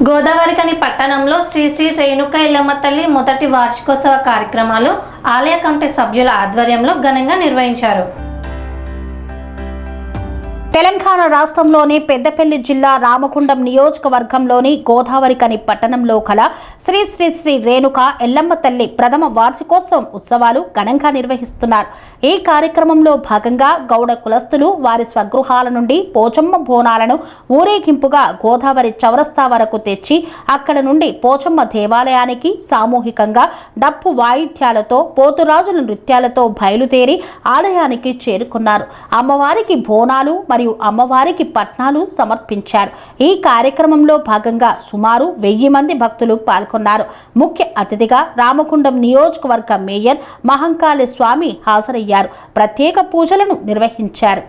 గోదావరికని పట్టణంలో శ్రీ శ్రీ రేణుక ఎల్లమ్మ తల్లి మొదటి వార్షికోత్సవ కార్యక్రమాలు ఆలయ కమిటీ సభ్యుల ఆధ్వర్యంలో ఘనంగా నిర్వహించారు. తెలంగాణ రాష్ట్రంలోని పెద్దపల్లి జిల్లా రామగుండం నియోజకవర్గంలోని గోదావరికని పట్టణంలో కల శ్రీ శ్రీ శ్రీ రేణుక ఎల్లమ్మ తల్లి ప్రథమ వార్షికోత్సవం ఉత్సవాలు ఘనంగా నిర్వహిస్తున్నారు. ఈ కార్యక్రమంలో భాగంగా గౌడ కులస్తులు వారి స్వగృహాల నుండి పోచమ్మ బోనాలను ఊరేగింపుగా గోదావరి చౌరస్తా వరకు తెచ్చి అక్కడ నుండి పోచమ్మ దేవాలయానికి సామూహికంగా డప్పు వాయిద్యాలతో పోతురాజుల నృత్యాలతో బయలుదేరి ఆలయానికి చేరుకున్నారు. అమ్మవారికి బోనాలు మరియు అమ్మవారికి పట్నాలు సమర్పించారు. ఈ కార్యక్రమంలో భాగంగా సుమారు 1000 మంది భక్తులు పాల్గొన్నారు. ముఖ్య అతిథిగా రామగుండం నియోజకవర్గ మేయర్ మహంకాళి స్వామి హాజరయ్యారు. ప్రత్యేక పూజలను నిర్వహించారు.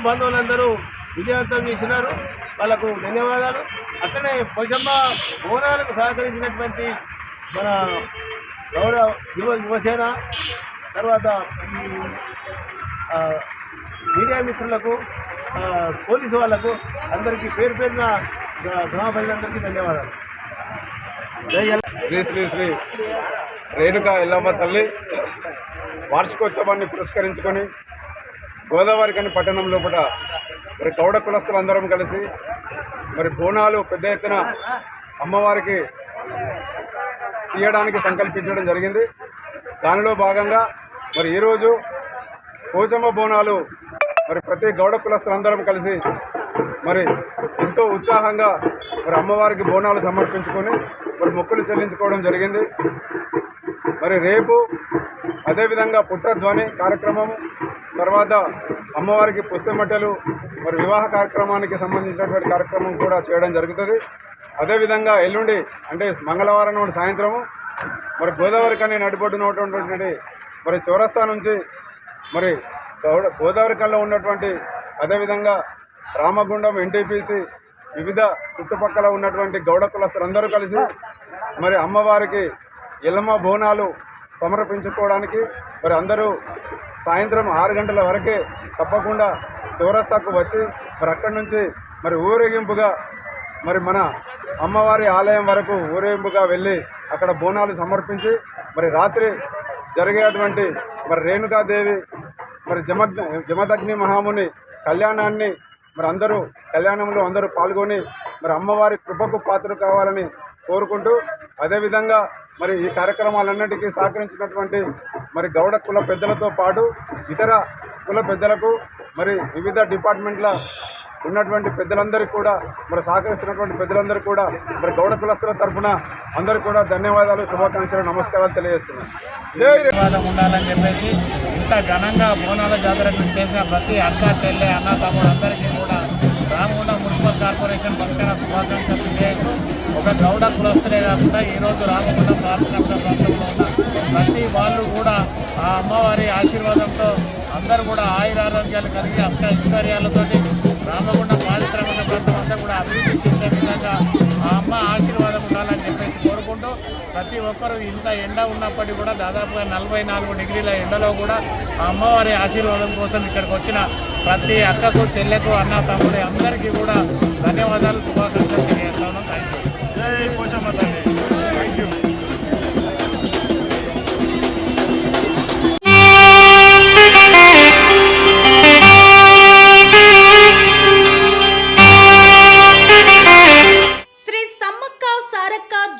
బంధువులందరూ విజయవంతం చేసినారు. వాళ్ళకు ధన్యవాదాలు. అట్లనే పోచమ్మ బోనాలకు సహకరించినటువంటి మన గౌడ యువసేన, తర్వాత మీడియా మిత్రులకు, పోలీసు వాళ్లకు అందరికీ పేరు పేరున గ్రామ ప్రజలందరికీ ధన్యవాదాలు. శ్రీ శ్రీ శ్రీ రేణుక ఎల్లమ్మ తల్లి వార్షికోత్సవాన్ని పురస్కరించుకొని గోదావరికని పట్టణం లోపల మరి గౌడ కులస్తులందరం కలిసి మరి బోనాలు పెద్ద ఎత్తున అమ్మవారికి తీయడానికి సంకల్పించడం జరిగింది. దానిలో భాగంగా మరి ఈరోజు పోచమ్మ బోనాలు మరి ప్రతి గౌడ కులస్తులందరం కలిసి మరి ఎంతో ఉత్సాహంగా మరి అమ్మవారికి బోనాలు సమర్పించుకొని మరి మొక్కులు చెల్లించుకోవడం జరిగింది. మరి రేపు అదేవిధంగా పుట్టధ్వని కార్యక్రమం, తర్వాత అమ్మవారికి పుస్తమట్టెలు, మరి వివాహ కార్యక్రమానికి సంబంధించినటువంటి కార్యక్రమం కూడా చేయడం జరుగుతుంది. అదేవిధంగా ఎల్లుండి అంటే మంగళవారం నాడు సాయంత్రము మరి గోదావరి కని నడిబొడ్డున ఉన్నటువంటి మరి చౌరస్తా నుంచి మరి గోదావరి కల్లో ఉన్నటువంటి అదేవిధంగా రామగుండం ఎన్టీపీసీ వివిధ చుట్టుపక్కల ఉన్నటువంటి గౌడ కులస్తులందరూ కలిసి మరి అమ్మవారికి ఎల్లమ్మ బోనాలు సమర్పించుకోవడానికి మరి అందరూ సాయంత్రం 6 గంటల వరకే తప్పకుండా చౌరస్తాకు వచ్చి మరి అక్కడి నుంచి మరి ఊరేగింపుగా మరి మన అమ్మవారి ఆలయం వరకు ఊరేగింపుగా వెళ్ళి అక్కడ బోనాలు సమర్పించి మరి రాత్రి జరిగేటువంటి మరి రేణుకాదేవి మరి జమదగ్ని మహాముని కళ్యాణాన్ని మరి అందరూ కళ్యాణంలో అందరూ పాల్గొని మరి అమ్మవారి కృపకు పాత్ర కావాలని కోరుకుంటూ, అదేవిధంగా మరి ఈ కార్యక్రమాలన్నింటికీ సహకరించినటువంటి మరి గౌడ కుల పెద్దలతో పాటు ఇతర కుల పెద్దలకు మరి వివిధ డిపార్ట్మెంట్ల ఉన్నటువంటి పెద్దలందరికీ కూడా మరి సహకరిస్తున్నటువంటి పెద్దలందరికీ కూడా మరి గౌడ కులస్తుల తరఫున అందరికీ కూడా ధన్యవాదాలు, శుభాకాంక్షలు, నమస్కారాలు తెలియజేస్తున్నాను. జై ఉండాలని చెప్పేసి ఇంత ఘనంగా బోనాల జాతరకు చేసిన ప్రతి అక్క చెల్లె అన్న తమ్ముడు అందరికీ కూడా రామగుండం మున్సిపల్ కార్పొరేషన్ పక్షాన శుభాకాంక్షలు తెలియజేస్తూ ఒక గౌడ కులస్తులే కాకుండా ఈరోజు రామగుండం పారిశ్రామిక ప్రాంతంలో ఉన్న ప్రతి వాళ్ళు కూడా ఆ అమ్మవారి ఆశీర్వాదంతో అందరూ కూడా ఆయురారోగ్యాలు కలిగి అష్టైశ్వర్యాలతోటి రామగుండం పారిశ్రామిక ప్రాంతం అంతా కూడా అభివృద్ధి చెందే విధంగా ఆ అమ్మ ఆశీర్వాదం ఉండాలని చెప్పేసి కోరుకుంటూ ప్రతి ఒక్కరూ ఇంత ఎండ ఉన్నప్పటికీ కూడా దాదాపుగా 44 డిగ్రీల ఎండలో కూడా ఆ అమ్మవారి ఆశీర్వాదం కోసం ఇక్కడికి వచ్చిన ప్రతి అక్కకు చెల్లెకు అన్న తమ్ముడి అందరికీ కూడా ధన్యవాదాలు, శుభాకాంక్షలు తెలియజేస్తాను. Thank you. జై పోషమ్మ తల్లి. Thank you.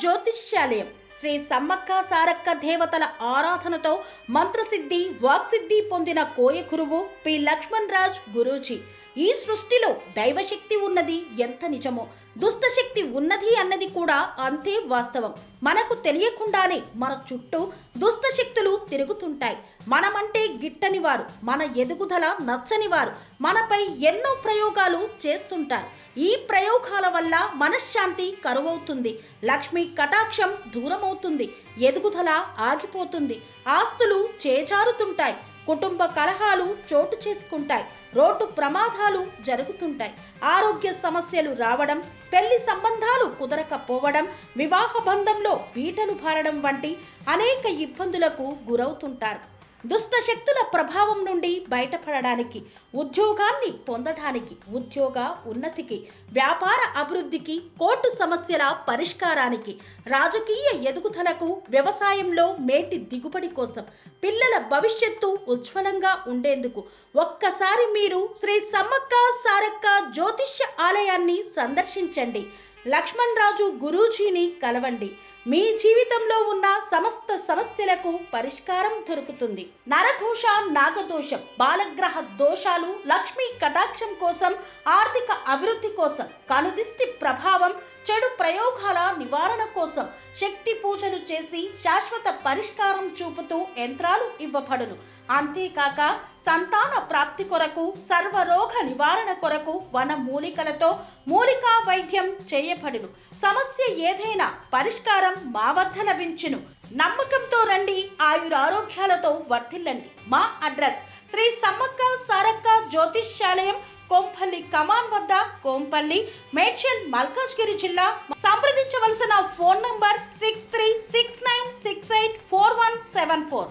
జ్యోతిష్యాలయం శ్రీ సమ్మక్క సారక్క దేవతల ఆరాధనతో మంత్రసిద్ధి వాక్సిద్ధి పొందిన కోయ గురువు పి లక్ష్మణ్ రాజ్ గురూజీ. ఈ సృష్టిలో దైవశక్తి ఉన్నది ఎంత నిజమో, దుష్టశక్తి ఉన్నది అన్నది కూడా అంతే వాస్తవం. మనకు తెలియకుండానే మన చుట్టూ దుష్టశక్తులు తిరుగుతుంటాయి. మనమంటే గిట్టని వారు, మన ఎదుగుదల నచ్చని వారు మనపై ఎన్నో ప్రయోగాలు చేస్తుంటారు. ఈ ప్రయోగాల వల్ల మనశ్శాంతి కరువవుతుంది, లక్ష్మీ కటాక్షం దూరమవుతుంది, ఎదుగుదల ఆగిపోతుంది, ఆస్తులు చేజారుతుంటాయి, కుటుంబ కలహాలు చోటు చేసుకుంటాయి, రోడ్డు ప్రమాదాలు జరుగుతుంటాయి, ఆరోగ్య సమస్యలు రావడం, పెళ్లి సంబంధాలు కుదరకపోవడం, వివాహ బంధంలో పీటలు భారడం వంటి అనేక ఇబ్బందులకు గురవుతుంటారు. దుష్టశక్తుల ప్రభావం నుండి బయటపడడానికి, ఉద్యోగాన్ని పొందడానికి, ఉద్యోగ ఉన్నతికి, వ్యాపార అభివృద్ధికి, కోర్టు సమస్యల పరిష్కారానికి, రాజకీయ ఎదుగుదలకు, వ్యవసాయంలో మేటి దిగుబడి కోసం, పిల్లల భవిష్యత్తు ఉజ్వలంగా ఉండేందుకు ఒక్కసారి మీరు శ్రీ సమ్మక్క సారక్క జ్యోతిష్య ఆలయాన్ని సందర్శించండి. లక్ష్మణ్ రాజు గురూజీని కలవండి. మీ జీవితంలో ఉన్న సమస్త సమస్యలకు పరిష్కారం దొరుకుతుంది. నరదోష, నాగదోషం, బాలగ్రహ దోషాలు, లక్ష్మీ కటాక్షం కోసం, ఆర్థిక అభివృద్ధి కోసం, కనుదిష్టి ప్రభావం, చెడు ప్రయోగాల నివారణ కోసం శక్తి పూజలు చేసి శాశ్వత పరిష్కారం చూపుతూ యంత్రాలు ఇవ్వబడును. అంతేకాక సంతాన ప్రాప్తి కొరకు, సర్వరోగ నివారణ కొరకు వన మూలికలతో మూలికా వైద్యం చేయబడును. సమస్య ఏదైనా పరిష్కారం మా వద్ద లభించును. నమ్మకంతో రండి, ఆయురారోగ్యాలతో వర్ధిల్లండి. మా అడ్రస్ శ్రీ సమ్మక్క సారక్క జ్యోతిష్యాలయం, కోంపల్లి కమాన్ వద్ద, కోంపల్లి, మేడ్చల్, మల్కాజ్గిరి జిల్లా. సంప్రదించవలసిన ఫోన్ నంబర్ 6369684174.